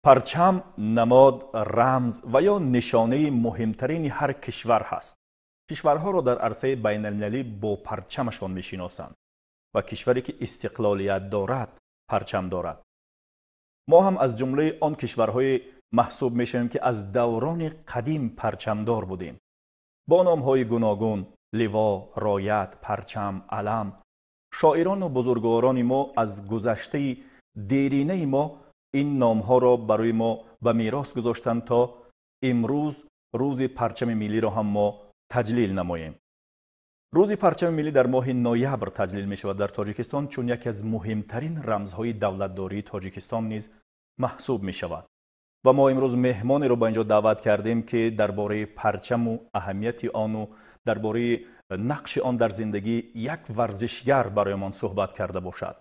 پرچم نماد، رمز و یا نشانه مهمترین هر کشور هست. کشورها را در عرصه بین المللی با پرچمشان میشناسند و کشوری که استقلالیت دارد پرچم دارد. ما هم از جمله آن کشورهای محسوب میشویم که از دوران قدیم پرچمدار بودیم، با نامهای گوناگون: لوا، رایت، پرچم، علم. شاعران و بزرگواران ما از گذشته دیرینه ما این نامها را برای ما به میراث گذاشتند تا امروز روز پرچم ملی را هم ما تجلیل نماییم. روز پرچم ملی در ماه نوامبر تجلیل می شود در تاجیکستان، چون یکی از مهمترین رمزهای دولتداری تاجیکستان نیز محسوب می شود. و ما امروز مهمانی را با اینجا دعوت کردیم که درباره پرچم و اهمیت آن و درباره نقش آن در زندگی یک ورزشگر برایمان صحبت کرده باشد.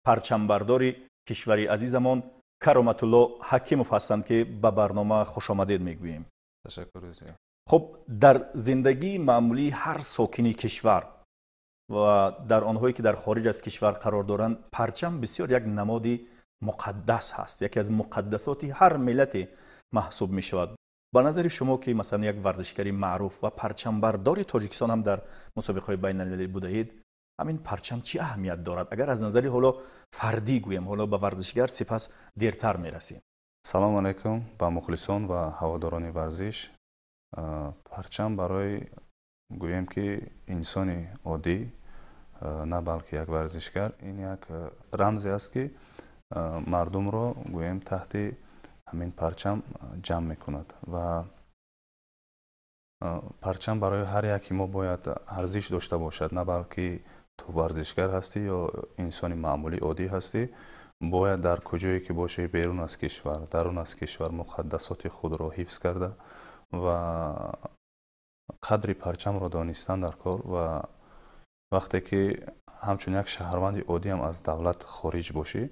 پرچم برداری کشوری عزیزمان کرامت الله حکیموف هستند که به برنامه خوش آمدید میگوییم. تشکر زیاد. خب در زندگی معمولی هر ساکنی کشور و در آنهایی که در خارج از کشور قرار دارند، پرچم بسیار یک نمادی مقدس هست، یکی از مقدسات هر ملت محسوب می شود. به نظر شما که مثلا یک ورزشکاری معروف و پرچم بردار تاجیکستان هم در مسابقه بین المللی بوده اید، همین پرچم چی اهمیت دارد؟ اگر از نظری حالا فردی گویم، حالا به ورزشگر سپس دیرتر می رسیم. سلام علیکم به مخلصان و هواداران ورزش. پرچم برای گویم که انسان عادی، نه بلکه یک ورزشگر، این یک رمزی است که مردم را گویم تحت همین پرچم جمع میکند و پرچم برای هر یکی ما باید ارزش داشته باشد، نه بلکه تو ورزشگر هستی یا انسان معمولی عادی هستی، باید در کجایی که باشه، بیرون از کشور، درون از کشور، مقدسات خود را حفظ کرده و قدر پرچم را دانستن در کار. و وقتی که همچون یک شهروند عادی هم از دولت خارج باشی،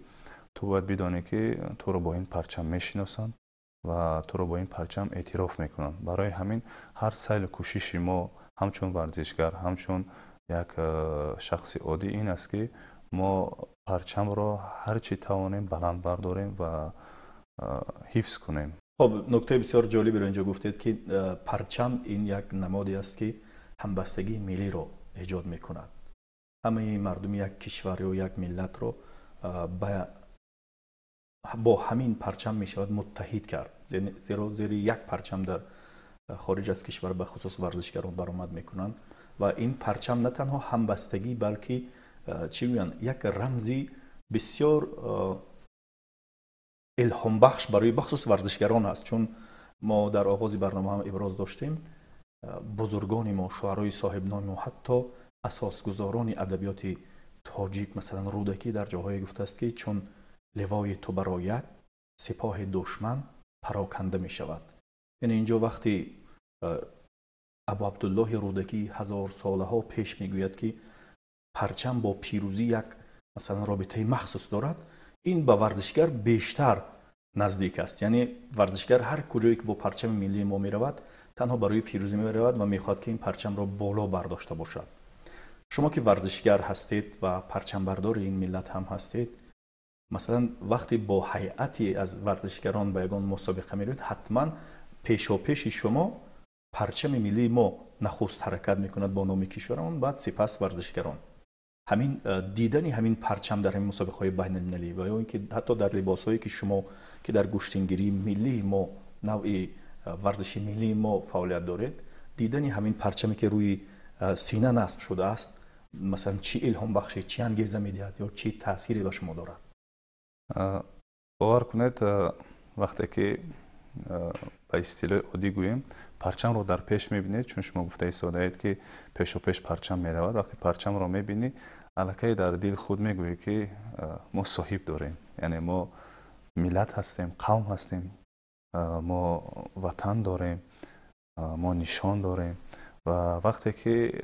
تو باید بدانی که تو رو با این پرچم میشناسند و تو رو با این پرچم اعتراف میکنن. برای همین هر سعی کوشش ما همچون ورزشگر، همچون یک شخص عادی این است که ما پرچم را هر چی توانیم بلند برداریم و حفظ کنیم. خب نکته بسیار جالبی رو اینجا گفتید که پرچم این یک نمادی است که همبستگی ملی رو ایجاد میکند. همه مردم یک کشور و یک ملت رو با همین پرچم می شود متحد کرد، زیرا زیر یک پرچم در خارج از کشور به خصوص ورزشگران برآمد میکنند و این پرچم نه تنها همبستگی بلکه چی میگن یک رمزی بسیار الهام بخش برای بخصوص ورزشگران است. چون ما در آغاز برنامه هم ابراز داشتیم بزرگان ما، شاعرای صاحب نام و حتی اساسگزاران ادبیات تاجیک مثلا رودکی در جاهای گفته است که چون لوای تو برآید سپاه دشمن پراکنده می شود. یعنی اینجا وقتی ابو عبدالله رودکی هزار ساله ها پیش می گوید که پرچم با پیروزی یک مثلا رابطه مخصوص دارد، این به ورزشگر بیشتر نزدیک است. یعنی ورزشگر هر کجایی که با پرچم ملی ما می رود تنها برای پیروزی می رود و می خواهد که این پرچم را بالا برداشته باشد. شما که ورزشگر هستید و پرچم بردار این ملت هم هستید، مثلا وقتی با هیئتی از ورزشگران به یگان مسابقه میرید، حتما پیش شما پرچم ملی ما نخست حرکت میکند با نام کشورمون، بعد سپس ورزشگران. همین دیدن همین پرچم در همین مسابقه های بین المللی و یا اینکه حتی در لباس هایی که شما که در گشتنگیری ملی ما، نوع ورزشی ملی ما فعالیت دارید، دیدن همین پرچمی که روی سینه نصب شده است، مثلا چی الهام بخشی، چی انگیزه میدهد یا چی تأثیری به شما دارد؟ باور کنید وقتی که به اصطلاح عادی گوییم پرچم رو در پیش میبینید، چون شما گفته ایستاده اید که پیش و پیش پرچم میرود، وقتی پرچم رو میبینی الکی در دل خود میگویی که ما صاحب داریم، یعنی ما ملت هستیم، قوم هستیم، ما وطن داریم، ما نشان داریم. و وقتی که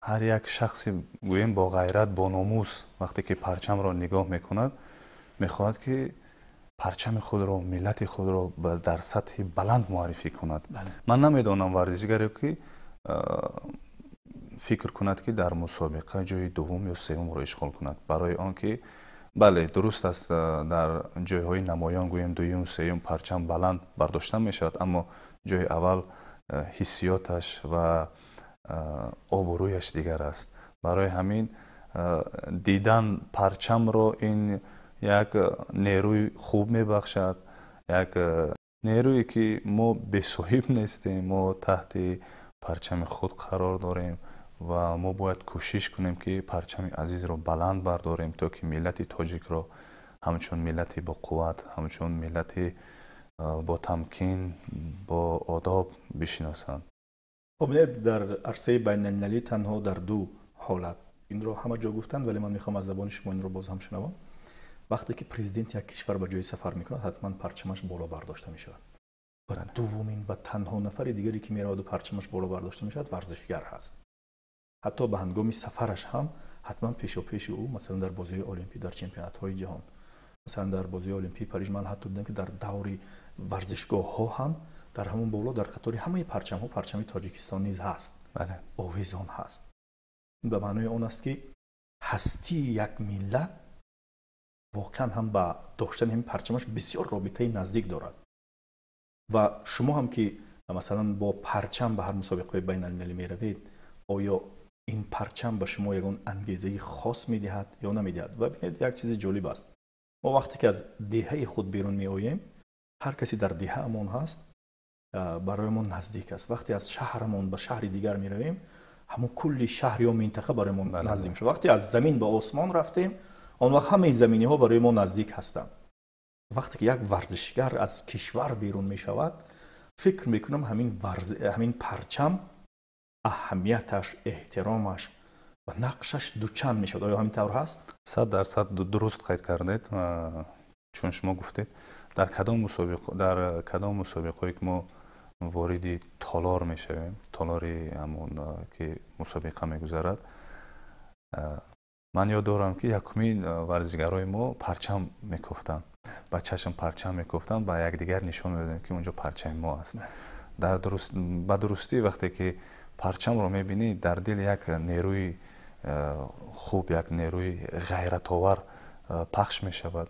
هر یک شخصی گوییم با غیرت، با ناموس وقتی که پرچم را نگاه میکند، میخواهد که پرچم خود را، ملت خود را در سطح بلند معرفی کند. من نمیدانم ورزشگری که فکر کند که در مسابقه جای دوم یا سوم را اشغال کند، برای آنکه бале, дуруст аст, дар ҷойҳои намоён гӯем дуюм, сеюм парчам баланд бардошта мешавад, аммо ҷойи аввал ҳиссиёташ ва обрӯяш дигар аст. Барои ҳамин дидан парчамро ин як нерӯи хуб мебахшад, як нерӯе ки мо бесоҳиб нестем, мо таҳти парчами худ қарор дорем ва мо бояд кӯшиш кунем ки парчами азизро баланд бардорем, то ки миллати тоҷикро ҳамчун миллати боқувват, ҳамчун миллати бо тамкин, бо одоб бишиносанд. обнед дар арсаи байналмилалӣ танҳо дар ду ҳолат, инро ҳама ҷо гуфтанд, вале ман мехоҳам аз забони шумо инро боз ҳам шунавам. вақте ки президент як кишвар ба ҷои сафар мекунад, ҳатман парчамаш боло бардошта мешавад. ва дуввумин ва танҳо нафари дигаре ки мераваду парчамаш боло бардошта мешавад варзишгар ҳаст. ҳатто ба ҳангоми сафараш ҳам ҳатман пешопеши ӯ, масалан дар бозиҳои олимпӣ, дар чемпионатҳои ҷаҳон, масалан дар бозиҳои олимпии Париж, ман ҳатто дидам ки дар даври варзишгоҳҳо ҳам дар ҳамон боло дар қатори ҳамаи парчамҳо парчами Тоҷикистон низ ҳаст. овезон ҳаст. ин ба маънои он аст ки ҳастии як миллат воқеан ҳам ба доштани ҳамин парчамаш бисёр робитаи наздик дорад. ва шумо ҳам ки масалан бо парчам ба ҳар мусобиқаи байналмилалӣ меравед, оё ин парчам ба шумо ягон ангезаи хос медиҳад ё намедиҳад? ва бинед, як чизи ҷолиб аст. мо вақте ки аз деҳаи худ берун меоем, ҳар касе дар деҳаамон ҳаст бароямон наздик аст. вақте аз шаҳрамон ба шаҳри дигар меравем, ҳамон кулли шаҳр ё минтақа бароямон наздик мешавад. вақте аз замин ба осмон рафтем, он вақт ҳамаи заминиҳо барои мо наздик ҳастанд. вақте ки як варзишгар аз кишвар берун мешавад, фикр мекунам ҳамин парчам аҳамияташ, эҳтиромаш ва нақшаш дучанд мешавад. оё ҳамин тавр ҳаст? 100% дуруст қайд кардед. чун шумо гуфтед, дар кадом мусобиқое ки мо вориди толор мешавем, толори ҳамон ки мусобиқа мегузарад, ман ёд дорам ки якумин варзишгарои мо парчам мекофтанд, ба чашм парчам мекофтанд, ба якдигар нишон медодем ки унҷо парчами мо аст. ба дурустӣ вақте ки парчамро мебинӣ, дар дил як нерӯи хуб, як нерӯи ғайратовар пахш мешавад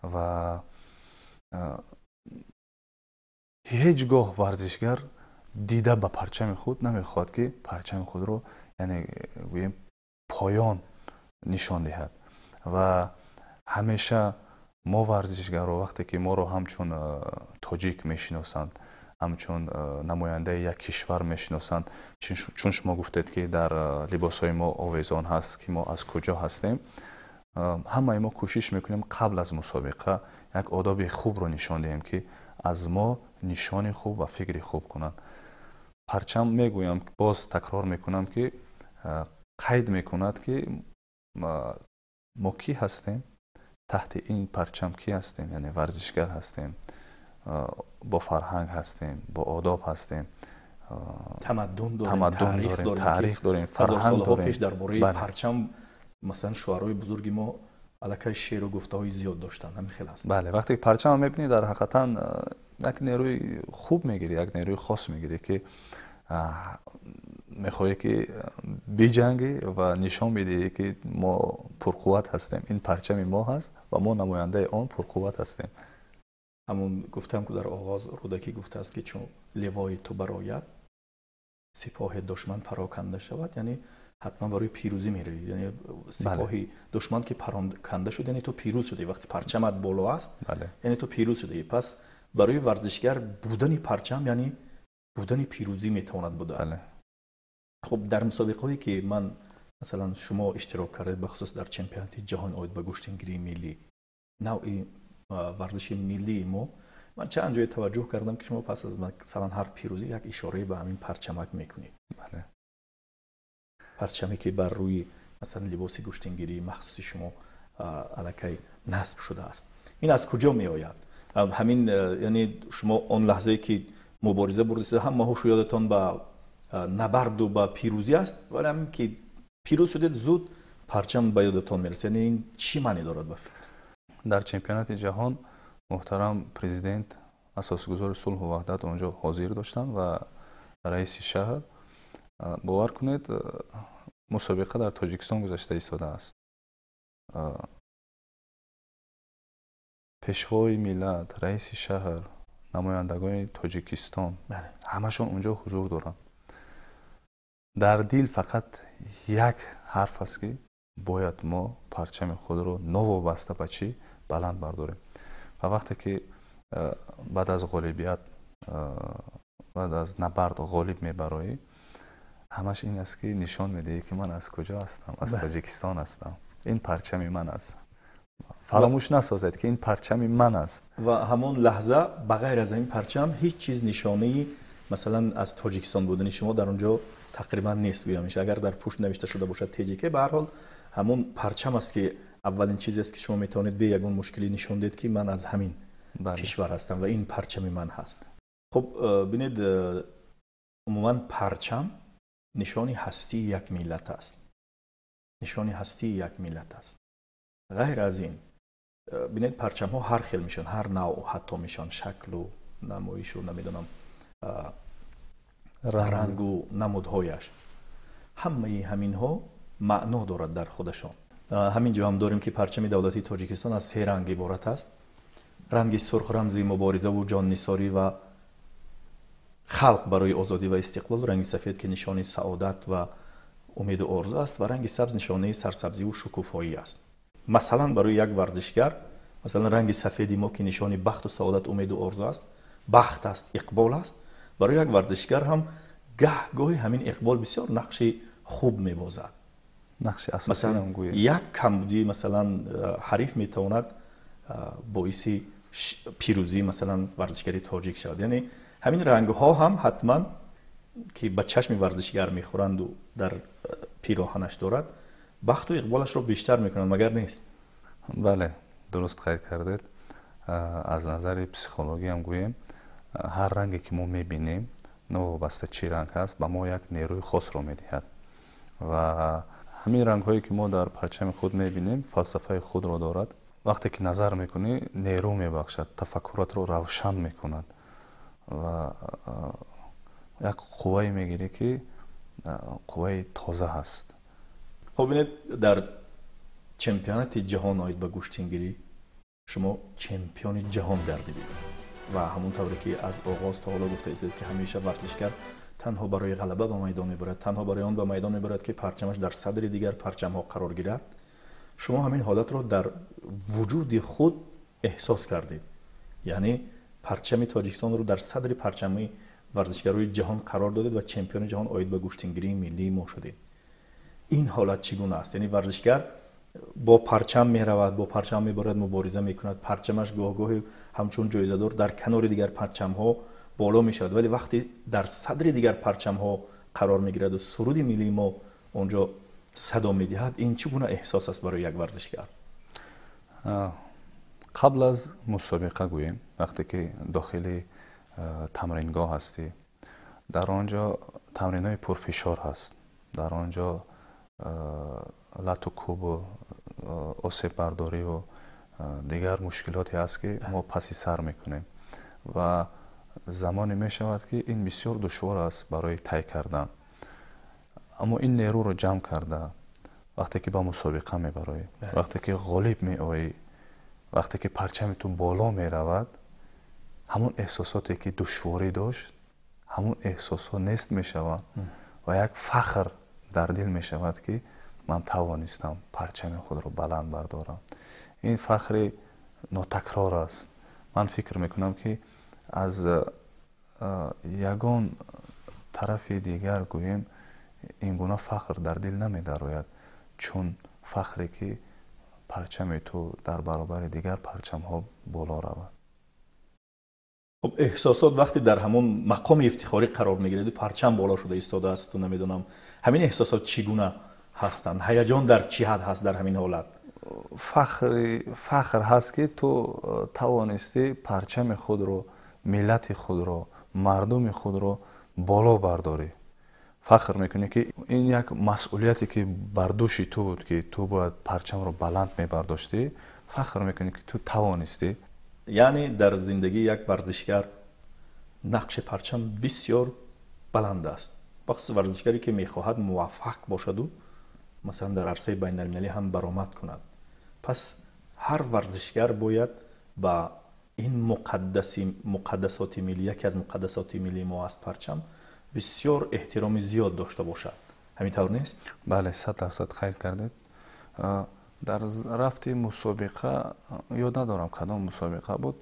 ва ҳеҷ гоҳ варзишгар дида ба парчами худ намехоҳад ки парчами худро, яъне гӯем, поён нишон диҳад. ва ҳамеша мо варзишгарро вақте ки моро ҳамчун тоҷик мешиносанд, ҳамчун намояндаи як кишвар мешиносанд, чун шумо гуфтед ки дар либосҳои мо овезон ҳаст ки мо аз куҷо ҳастем, ҳамаи мо кӯшиш мекунем қабл аз мусобиқа як одоби хубро нишон диҳем ки аз мо нишони хуб ва фикри хуб кунанд. парчам мегӯям, боз такрор мекунам ки қайд мекунад ки мо кӣ ҳастем, таҳти ин парчам кӣ ҳастем, яъне варзишгар ҳастем, бо фарҳанг ҳастем, бо одоб ҳастем, тамаддун дорем, таърих дорем, фарҳанг дорем. пеш дар бораи парчам масалан шуъарои бузурги мо аллакай шеъру гуфтаҳои зиёд доштанд. ҳамин хел аст. бале, вақте ки парчамро мебинӣ, дар ҳақиқатан як нерӯи хуб мегирӣ, як нерӯи хос мегирӣ ки мехоҳӣ ки биҷангӣ ва нишон бидиҳӣ ки мо пурқувват ҳастем. ин парчами мо ҳаст ва мо намояндаи он пурқувват ҳастем. ҳамон гуфтам ки дар оғоз рӯдакӣ гуфтааст ки чун левои ту барояд, сипоҳи душман пароканда шавад, яъне ҳатман барои пирӯзӣ меравӣ. яъне сипоҳи душман ки пароканда шуд, яъне ту пирӯз шудаӣ. вақте парчамат боло аст, яъне ту пирӯз шудаӣ. пас барои варзишгар будани парчам яъне будани пирӯзӣ метавонад буда. хуб, дар мусобиқаҳое ки ман масалан шумо иштирок кардед, бахусус дар чемпионати ҷаҳон оид ба гӯштингирии миллӣ, навъи варзиши миллии мо, ман чанд ҷое таваҷҷӯҳ кардам ки шумо пас аз масалан ҳар пирӯзӣ як ишораи ба ҳамин парчамак мекунед. парчаме ки бар рӯи масалан либоси гӯштингирии махсуси шумо аллакай насб шудааст. ин аз куҷо меояд? ҳамин яъне шумо он лаҳзае ки мубориза бурдед, ҳамаҳо шоядатон ба набарду ба пирӯзӣ аст, вале ҳамин ки пирӯз шудед зуд парчам ба ёдатон мерасад. яъне ин чӣ маъне дорад ба фикр? дар чемпионати ҷаҳон муҳтарам президент, асосгузори сулҳу ваҳдат онҷо ҳозир доштанд ва раиси шаҳр. бовар кунед, мусобиқа дар Тоҷикистон гузашта истодааст. пешвои миллат, раиси шаҳр, намояндагони тоҷикистон ҳамашон онҷо ҳузур доранд. дар дил фақат як ҳарф аст ки бояд мо парчами худро новобаста ба чӣ баланд бардорем. ва вақте ки баъд аз ғолибият, баъд аз набард ғолиб мебароӣ, ҳамаш ин аст ки нишон медиҳӣ ки ман аз куҷо ҳастам, аз Тоҷикистон ҳастам, ин парчами ман аст. фаромӯш насозед ки ин парчами ман аст. ва ҳамон лаҳза ба ғайр аз ин парчам ҳеҷ чиз нишонии масалан аз Тоҷикистон будани шумо дар онҷо тақрибан нест. гӯямиш агар дар пушт навишта шуда бошад TJK, ба ҳар ҳол ҳамон парчам аст ки аввалин чизест ки шумо метавонед бе ягон мушкилӣ нишон дед ки ман аз ҳамин кишвар ҳастам ва ин парчами ман ҳаст. хуб бинед, умуман парчам нишони ҳастии як миллат аст. нишони ҳастии як миллат аст. ғайр аз ин бинед, парчамҳо ҳар хел мешаванд, ҳар навъ ҳатто мешаванд, шаклу намоишу намедонам рангу намудҳояш. ҳамаи ҳаминҳо маъно дорад дар худашон. ҳамин ҷо ҳам дорем ки парчами давлатии Тоҷикистон аз 3 ранг иборат аст. ранги сурх рамзи муборизаву ҷоннисорӣ ва халқ барои озодӣ ва истиқлол, ранги сафед ки нишони саодат ва умеду орзу аст ва ранги сабз нишонаи сарсабзиву шукуфоӣ аст. масалан барои як варзишгар, масалан ранги сафеди мо ки нишони бахту саодат, умеду орзу аст, бахт аст, иқбол аст, барои як варзишгар ҳам гаҳ-гоҳи ҳамин иқбол бисёр нақши хуб мебозад. нақши асосӣ ҳам гӯед. як камбудии масалан ҳариф метавонад боиси пирӯзии масалан варзишгари тоҷик шавад. яъне ҳамин рангҳо ҳам ҳатман ки ба чашми варзишгар мехӯранду дар пироҳанаш дорад, бахту иқболашро бештар мекунанд, магар нест? бале, дуруст қайд кардед. аз назари психология ҳам гӯем, ҳар ранге ки мо мебинем, новобаста чӣ ранг ҳаст, ба мо як нерӯи хосро медиҳад. ва ҳамин рангҳое ки мо дар парчами худ мебинем, фалсафаи худро дорад. вақте ки назар мекунӣ, нерӯ мебахшад, тафаккуратро равшан мекунад ва як қуввае мегирӣ ки қувваи тоза ҳаст. хуб бинед, дар чемпионати ҷаҳон оид ба гӯштингирӣ шумо чемпиони ҷаҳон гардидед ва ҳамон тавре ки аз оғоз то ҳоло гуфта истед ки ҳамеша варзишгар танҳо барои ғалаба ба майдон мебарад, танҳо барои он ба майдон мебарад ки парчамаш дар садри дигар парчамҳо қарор гирад. шумо ҳамин ҳолатро дар вуҷуди худ эҳсос кардед, яъне парчами Тоҷикистонро дар садри парчами варзишгарои ҷаҳон қарор додед ва чемпиони ҷаҳон оид ба гӯштингирии миллии мо шудед. ин ҳолат чӣ гуна аст? яъне варзишгар бо парчам меравад, бо парчам меборад, мубориза мекунад, парчамаш гоҳ-гоҳе ҳамчун ҷоизадор дар канори дигар парчамҳо боло мешавад, вале вақте дар садри дигар парчамҳо қарор мегирад ва суруди миллии мо онҷо садо медиҳад, ин чӣ гуна эҳсос аст барои як варзишгар? қабл аз мусобиқа гӯем, вақте ки дохили тамрингоҳ ҳастӣ, дар онҷо тамринҳои пурфишор ҳаст, дар онҷо лату кӯбу осеббардориву дигар мушкилоте ҳаст ки мо паси сар мекунем ва замоне мешавад ки ин бисёр душвор аст барои тай кардан. аммо ин нерӯро ҷамъ карда, вақте ки ба мусобиқа мебароӣ, вақте ки ғолиб меоӣ, вақте ки парчами ту боло меравад, ҳамон эҳсосоте ки душворӣ дошт, ҳамон эҳсосҳо нест мешаванд ва як фахр дар дил мешавад ки ман тавонистам парчами худро баланд бардорам. ин фахри нотакрор аст. ман фикр мекунам ки аз ягон тарафи дигар гӯем ин гуна фахр дар дил намедарояд, чун фахре ки парчами ту дар баробари дигар парчамҳо боло равад. خب احساسات وقتی در همون مقام افتخاری قرار میگیرید و پرچم بالا شده ایستاده است و نمیدونم همین احساسات چگونه هستند؟ هیجان در چی حد هست در همین حالت؟ فخر هست که تو توانستی پرچم خود رو، ملت خود رو، مردم خود رو بالا برداری. فخر میکنی که این یک مسئولیتی که بر دوش تو بود که تو باید پرچم رو بلند میبرداشتی. فخر میکنی که تو توانستی. یعنی در زندگی یک ورزشگر نقش پرچم بسیار بلند است. بخصوص ورزشگری که میخواهد موفق باشد و مثلا در عرصه بین المللی هم برآمد کند. پس هر ورزشگر باید و این مقدسات ملی، یکی از مقدسات ملی ما است پرچم، بسیار احترام زیاد داشته باشد. همینطور نیست؟ بله 100% خیر کردید. در رفتی مسابقه یاد ندارم کدام مسابقه بود،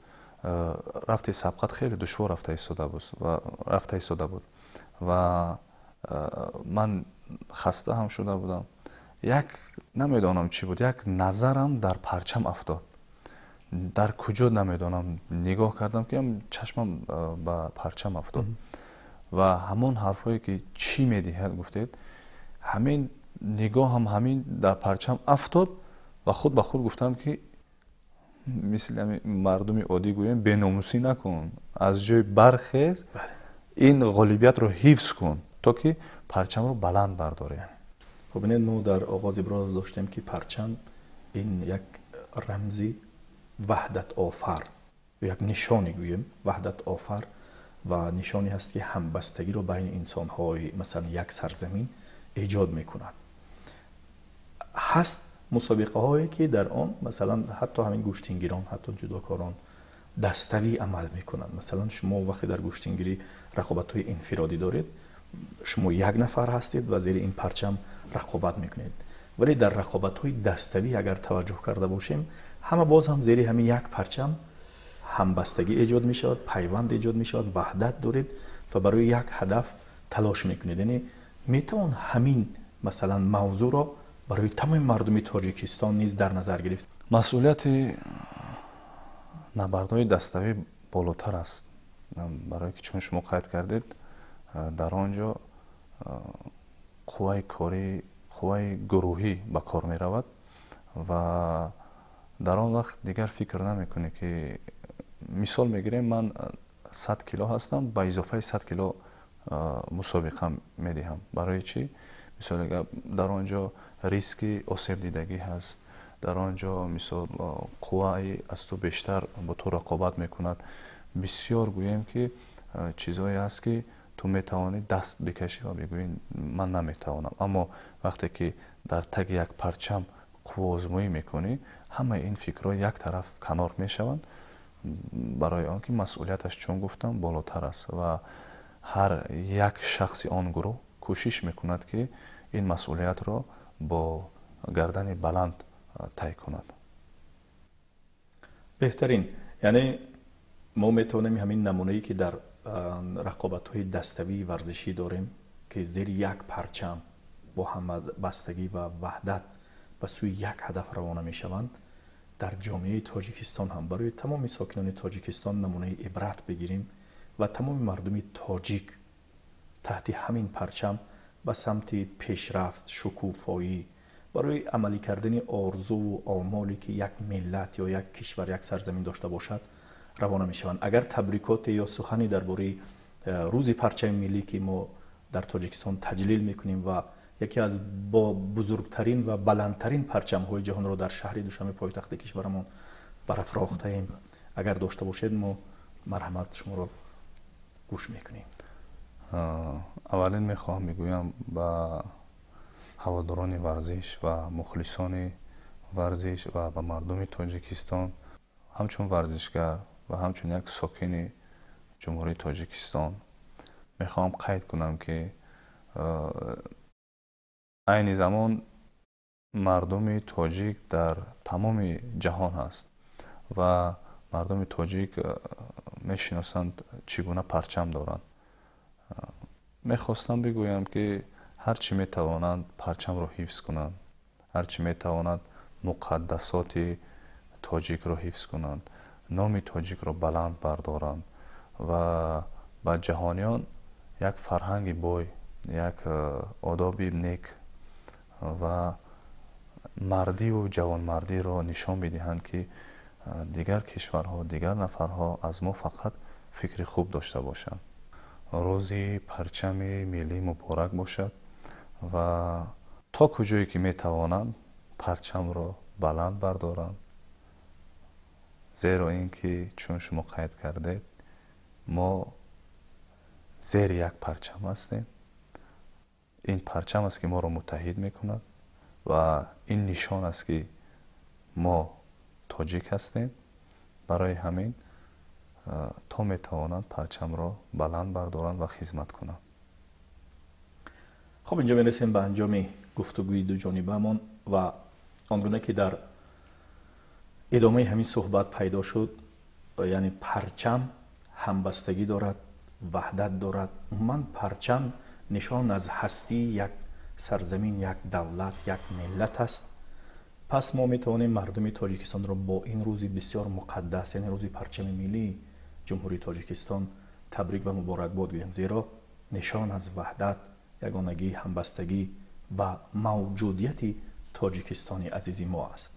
رفتی سبقت خیلی دشوار رفته ایستاده بود و من خسته هم شده بودم. یک نمیدانم چی بود، یک نظرم در پرچم افتاد، در کجا نمیدانم، نگاه کردم که چشمم به پرچم افتاد و همون حرفایی که چی میدهد گفتید، همین نگاه هم همین در پرچم افتاد و خود به خود گفتم که مثل مردم عادی گویم بیناموسی نکن، از جای برخیز، این غالبیت رو حفظ کن تا که پرچم رو بلند برداره. خب این ما در آغاز ابراز داشتیم که پرچم این یک رمزی وحدت آفر، یک نشانی گویم وحدت آفر و نشانی هست که همبستگی رو بین انسان‌های مثلا یک سرزمین ایجاد میکنند. هست مسابقه هایی که در آن مثلا حتی همین گوشتینگیران، حتی جداکاران دستوی عمل میکنند. مثلا شما وقتی در گوشتینگیری رقابت های انفرادی دارید، شما یک نفر هستید و زیر این پرچم رقابت میکنید، ولی در رقابت های دستوی اگر توجه کرده باشیم، همه باز هم زیر همین یک پرچم همبستگی ایجاد میشود، پیوند ایجاد میشود، وحدت دارید و برای یک هدف تلاش میکنید. یعنی میتوان همین مثلا موضوع را برای تمام مردم تاجیکستان نیز در نظر گرفت. مسئولیت نبردهای دستوی بالاتر است، برای که چون شما قید کردید در آنجا قوای کاری، قوای گروهی به کار می رود و در آن وقت دیگر فکر نمی کنی که مثال میگیریم من 100 کیلو هستم با اضافه 100 کیلو مسابقه می دهم. برای چی؟ مثال در آنجا ریسک آسیب دیدگی هست، در آنجا مثال قوای از تو بیشتر با تو رقابت میکند. بسیار گوییم که چیزهایی هست که تو میتوانی دست بکشی و بگویی من نمیتوانم، اما وقتی که در تگ یک پرچم قوه آزمایی میکنی، همه این فکرها یک طرف کنار میشوند، برای آنکه مسئولیتش چون گفتم بالاتر است و هر یک شخص آن گروه کوشش میکند که این مسئولیت را با گردن بلند طی کند. بهترین، یعنی ما میتونیم همین نمونه‌ای که در رقابت‌های دستوی ورزشی داریم که زیر یک پرچم با هم بستگی و وحدت به سوی یک هدف روانه میشوند، در جامعه تاجیکستان هم برای تمام ساکنان تاجیکستان نمونه عبرت بگیریم و تمام مردم تاجیک تحت همین پرچم به سمت پیشرفت، شکوفایی، برای عملی کردن آرزو و آمالی که یک ملت یا یک کشور، یک سرزمین داشته باشد روانه می شوند. اگر تبریکات یا سخنی درباره روز پرچم ملی که ما در تاجیکستان تجلیل میکنیم و یکی از با بزرگترین و بلندترین پرچم های جهان را در شهر دوشنبه پایتخت کشورمان برافراخته ایم، اگر داشته باشید ما مرحمت شما را گوش میکنیم. اولین میخواهم بگویم با هواداران ورزش و مخلصان ورزش و به مردم تاجیکستان همچون ورزشگر و همچون یک ساکن جمهوری تاجیکستان میخواهم قید کنم که عین زمان مردم تاجیک در تمام جهان هست و مردم تاجیک میشناسند چگونه پرچم دارند. میخواستم بگویم که هرچی میتوانند پرچم را حفظ کنند، هرچی میتوانند مقدسات تاجیک را حفظ کنند، نام تاجیک را بلند بردارند و با جهانیان یک فرهنگ بای، یک آداب نیک و مردی و جوانمردی را نشان بدهند که دیگر کشورها، دیگر نفرها از ما فقط فکر خوب داشته باشند. روزی پرچم ملی مبارک باشد و تا کجایی که می توانند پرچم را بلند بردارند، زیرا اینکه چون شما قید کردید ما زیر یک پرچم هستیم. این پرچم است که ما را متحد می کند و این نشان است که ما تاجیک هستیم барои ҳамин то метавонанд парчамро баланд бардоранд ва хизмат кунанд. خب اینجا میرسیم به انجام گفتگوی دو جانبه‌مان و آنگونه که در ادامه همین صحبت پیدا شد، یعنی پرچم همبستگی دارد، وحدت دارد. من پرچم نشان از هستی یک سرزمین، یک دولت، یک ملت است. پس ما میتوانیم مردم تاجیکستان را با این روزی بسیار مقدس، یعنی روزی پرچم ملی جمهوری تاجیکستان، تبریک و مبارکباد گوییم، زیرا نشان از وحدت، یگانگی، همبستگی و موجودیت تاجیکستانی عزیز ما است.